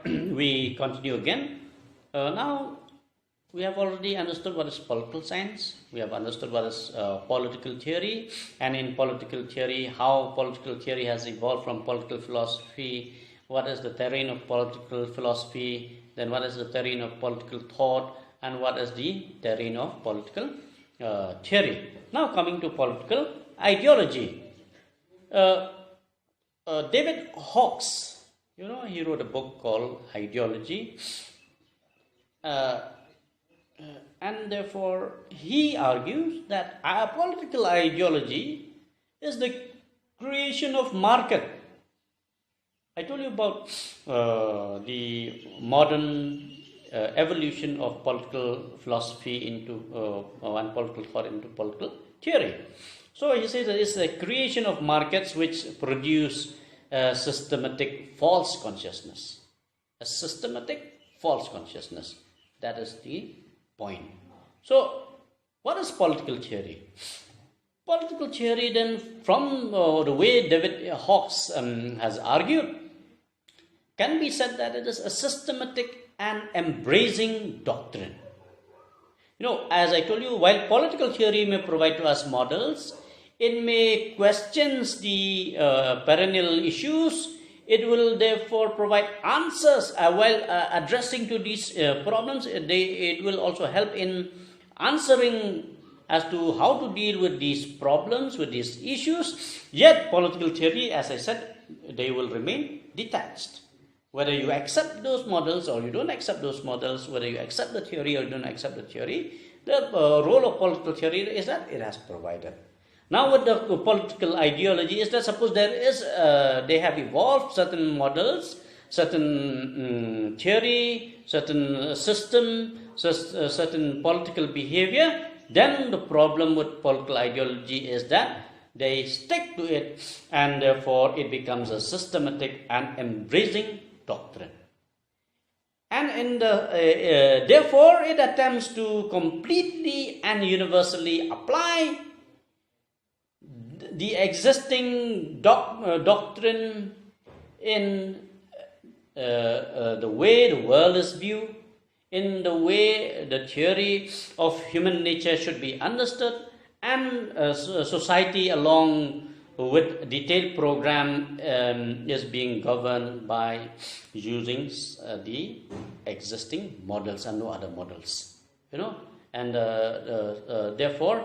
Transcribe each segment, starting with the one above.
we continue again. Now, we have already understood what is political science. We have understood what is political theory, and in political theory, how political theory has evolved from political philosophy. What is the terrain of political philosophy? Then, what is the terrain of political thought, and what is the terrain of political theory? Now, coming to political ideology. David Hawkes, he wrote a book called Ideology, and therefore he argues that our political ideology is the creation of market. I told you about the modern evolution of political philosophy into and political thought into political theory. So he says that it's the creation of markets which produce a systematic false consciousness. A systematic false consciousness. That is the point. So, what is political theory? Political theory, then, from the way David Hawkes has argued, can be said that it is a systematic and embracing doctrine. As I told you, while political theory may provide to us models, it may question the perennial issues. It will therefore provide answers while addressing to these problems. It will also help in answering as to how to deal with these problems, with these issues. Yet political theory, as I said, they will remain detached. Whether you accept those models or you don't accept those models, whether you accept the theory or you don't accept the theory, the role of political theory is that it has provided. Now, with the political ideology is that suppose they have evolved certain models, certain theory, certain system, certain political behavior, then the problem with political ideology is that they stick to it, and therefore it becomes a systematic and embracing doctrine. And therefore it attempts to completely and universally apply the existing doctrine in the way the world is viewed, in the way the theory of human nature should be understood, and society along with detailed program is being governed by using the existing models and no other models. And therefore,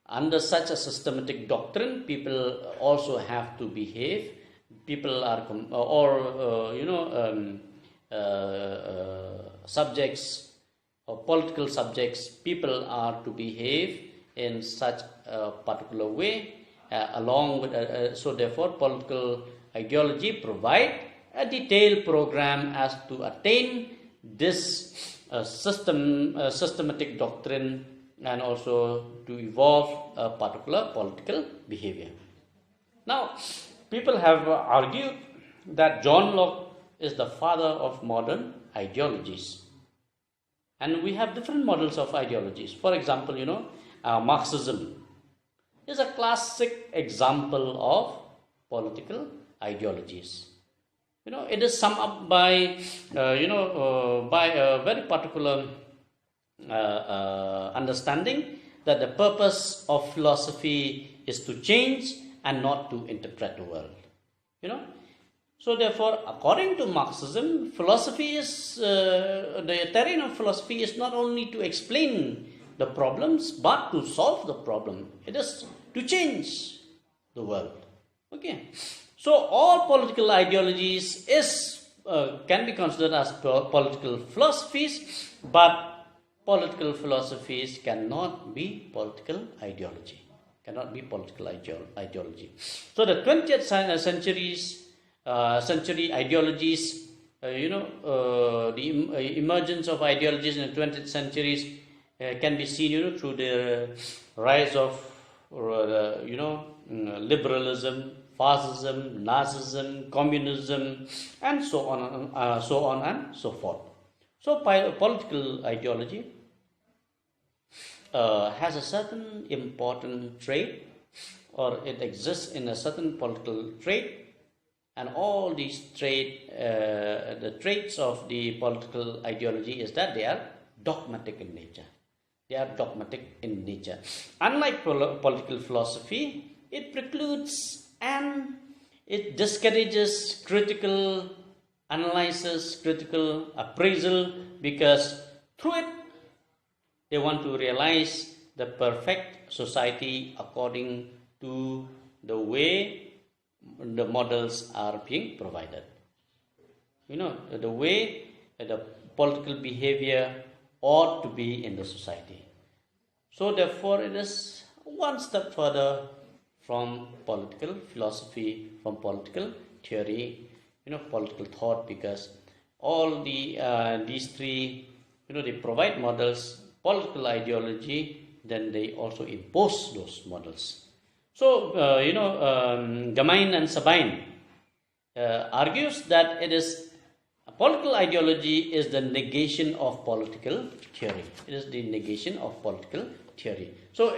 under such a systematic doctrine, people also have to behave. People are, subjects or political subjects, people are to behave in such a particular way, along with, so therefore political ideology provide a detailed program as to attain this systematic doctrine, and also to evolve a particular political behavior. Now, people have argued that John Locke is the father of modern ideologies. And we have different models of ideologies. For example, Marxism is a classic example of political ideologies. It is summed up by, by a very particular understanding that the purpose of philosophy is to change and not to interpret the world. So therefore, according to Marxism, philosophy is the terrain of philosophy is not only to explain the problems but to solve the problem. It is to change the world. Okay. So all political ideologies can be considered as political philosophies, but political philosophies cannot be political ideology. Cannot be political ideology. So the 20th century ideologies, the emergence of ideologies in the 20th centuries can be seen, through the rise of, liberalism, fascism, Nazism, communism, and so on and so forth. So political ideology has a certain important trait, or it exists in a certain political trait, And all these the traits of the political ideology is that they are dogmatic in nature. They are dogmatic in nature. Unlike political philosophy, it precludes and it discourages critical analysis, critical appraisal, because through it they want to realize the perfect society according to the way the models are being provided. The way the political behavior ought to be in the society. So therefore it is one step further from political philosophy, from political theory, political thought, because all these three, they provide models, political ideology, then they also impose those models. So, Gemein and Sabine argues that it is political ideology is the negation of political theory. It is the negation of political theory. So,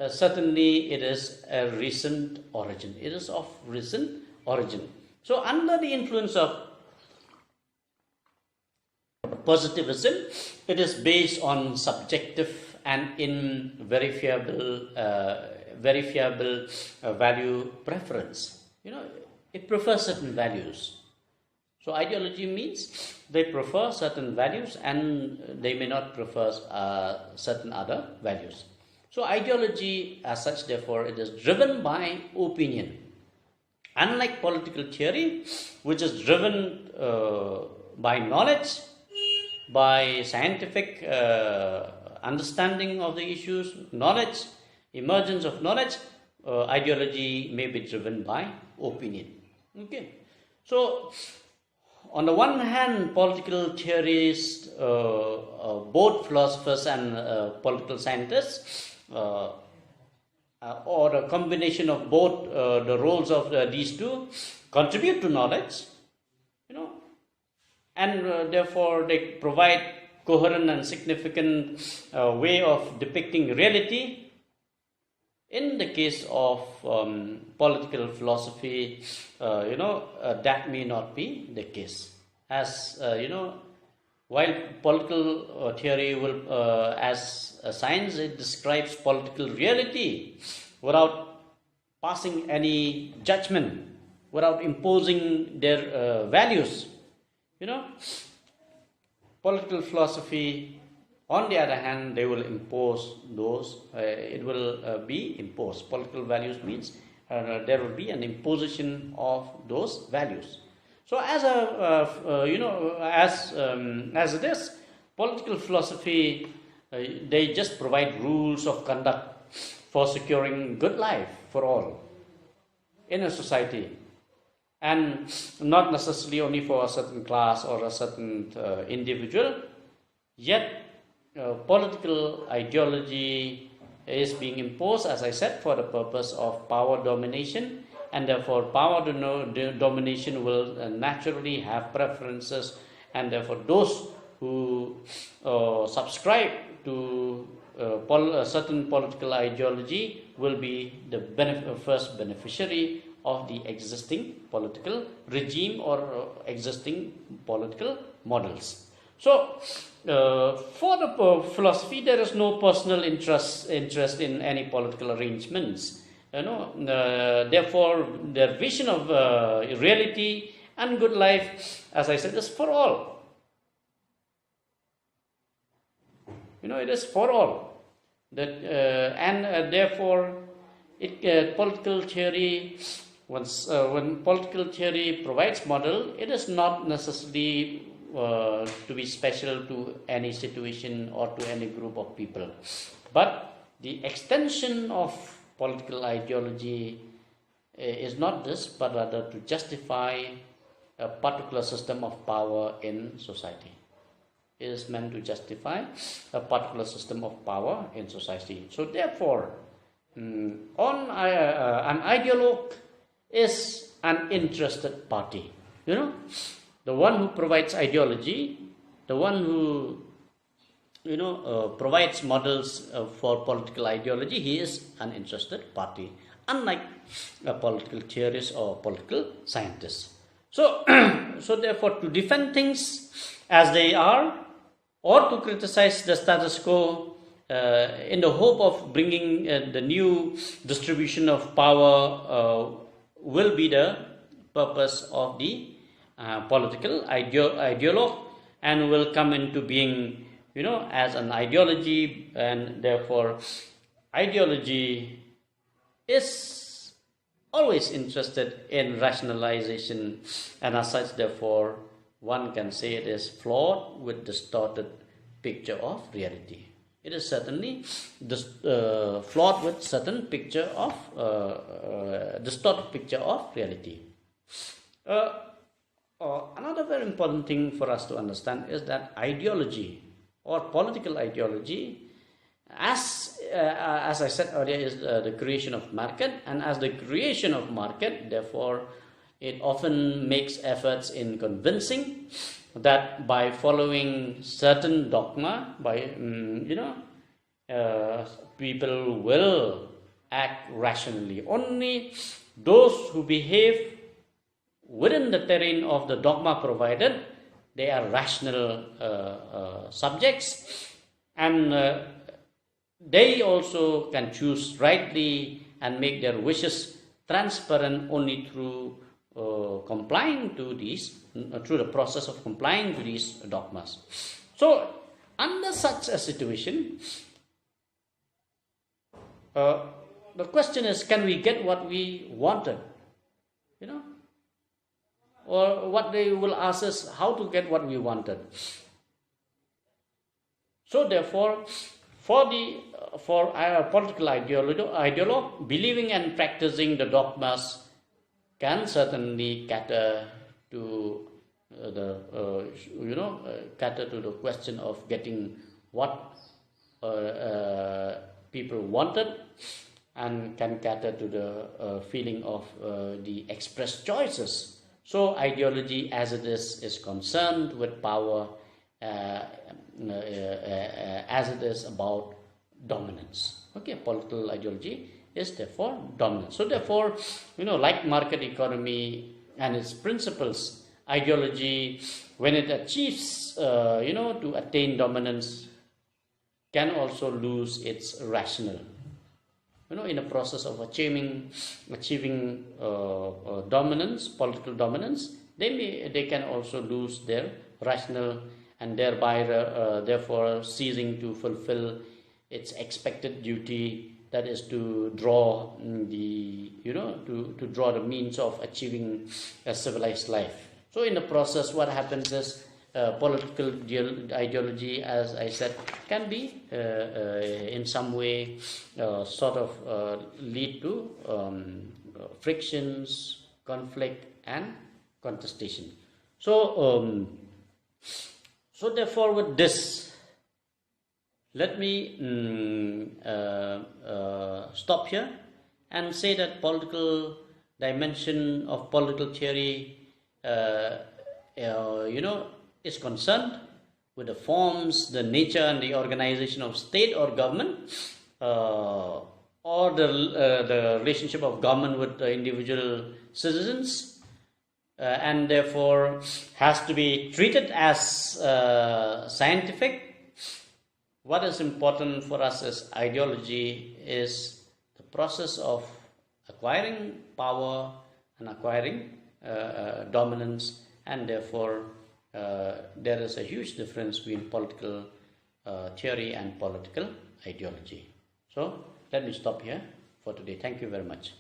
certainly it is a recent origin. It is of recent origin. So, under the influence of positivism, it is based on subjective and verifiable value preference. It prefers certain values. So ideology means they prefer certain values and they may not prefer certain other values. So ideology as such, therefore, it is driven by opinion. Unlike political theory, which is driven by knowledge, by scientific understanding of the issues, knowledge, emergence of knowledge, ideology may be driven by opinion. Okay, so on the one hand, political theorists, both philosophers and political scientists, or a combination of both the roles of these two, contribute to knowledge, and therefore they provide coherent and significant way of depicting reality. In the case of political philosophy, that may not be the case. As while political theory will, as a science, it describes political reality without passing any judgment, without imposing their values. Political philosophy, on the other hand, they will impose those, it will be imposed. Political values means there will be an imposition of those values. So as it is, political philosophy, they just provide rules of conduct for securing good life for all in a society, and not necessarily only for a certain class or a certain individual. Yet political ideology is being imposed, as I said, for the purpose of power domination, and therefore power domination will naturally have preferences, and therefore those who subscribe to a certain political ideology will be the first beneficiary of the existing political regime or existing political models. So, for the philosophy, there is no personal interest in any political arrangements. Therefore, their vision of reality and good life, as I said, is for all. It is for all. Therefore, political theory. When political theory provides model, it is not necessarily to be special to any situation or to any group of people, but the extension of political ideology is not this, but rather to justify a particular system of power in society. It is meant to justify a particular system of power in society. So therefore, an ideologue is an interested party. The one who provides ideology, the one who provides models for political ideology, he is an interested party. unlike political theorists or political scientists. So, so therefore, to defend things as they are, or to criticize the status quo in the hope of bringing the new distribution of power will be the purpose of the political ideologue, and will come into being, as an ideology, and therefore ideology is always interested in rationalization, and as such, therefore, one can say it is flawed with distorted picture of reality. It is certainly flawed with certain picture of distorted picture of reality. Another very important thing for us to understand is that ideology or political ideology, as I said earlier, is the creation of market, and as the creation of market, therefore, it often makes efforts in convincing that by following certain dogma, people will act rationally. Only those who behave within the terrain of the dogma provided, they are rational subjects, and they also can choose rightly and make their wishes transparent only through complying to these, through the process of complying to these dogmas. So, under such a situation, the question is, can we get what we wanted? Or what they will ask us, how to get what we wanted. So, therefore, for our political ideologue, believing and practicing the dogmas can certainly cater to cater to the question of getting what people wanted, and can cater to the feeling of the expressed choices. So ideology, as it is concerned with power, as it is about dominance. Okay, political ideology is therefore dominant. So therefore, like market economy and its principles, ideology, when it achieves, to attain dominance, can also lose its rational. In a process of achieving dominance, political dominance, they can also lose their rational, and thereby, therefore, ceasing to fulfill its expected duty, that is to draw to draw the means of achieving a civilized life. So in the process, what happens is political ideology, as I said, can be in some way sort of lead to frictions, conflict, and contestation. So therefore, with this, let me stop here and say that political dimension of political theory, is concerned with the forms, the nature, and the organization of state or government, or the relationship of government with the individual citizens, and therefore has to be treated as scientific. What is important for us as ideology is the process of acquiring power and acquiring dominance, and therefore there is a huge difference between political theory and political ideology. So let me stop here for today. Thank you very much.